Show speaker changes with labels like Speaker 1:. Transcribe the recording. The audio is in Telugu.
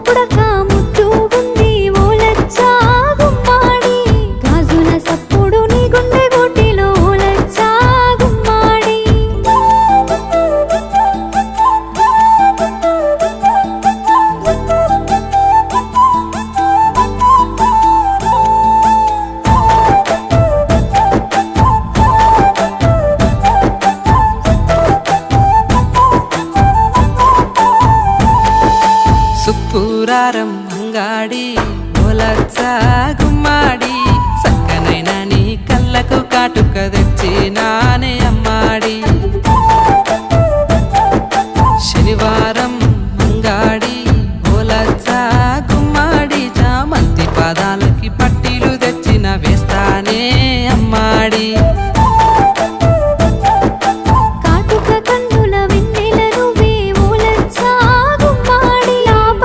Speaker 1: పుడక ముద్దు ఉంది ఓలచ్చా గుమ్మాడి గాజుల సప్పుడు నీ గుండె గోటిలో ఓలచ్చా గుమ్మాడి
Speaker 2: సుక్కురారం అంగాడి ఓలచ్చా గుమ్మాడి సక్కనైన నీ కళ్ళకు కాటుక తెచ్చినానే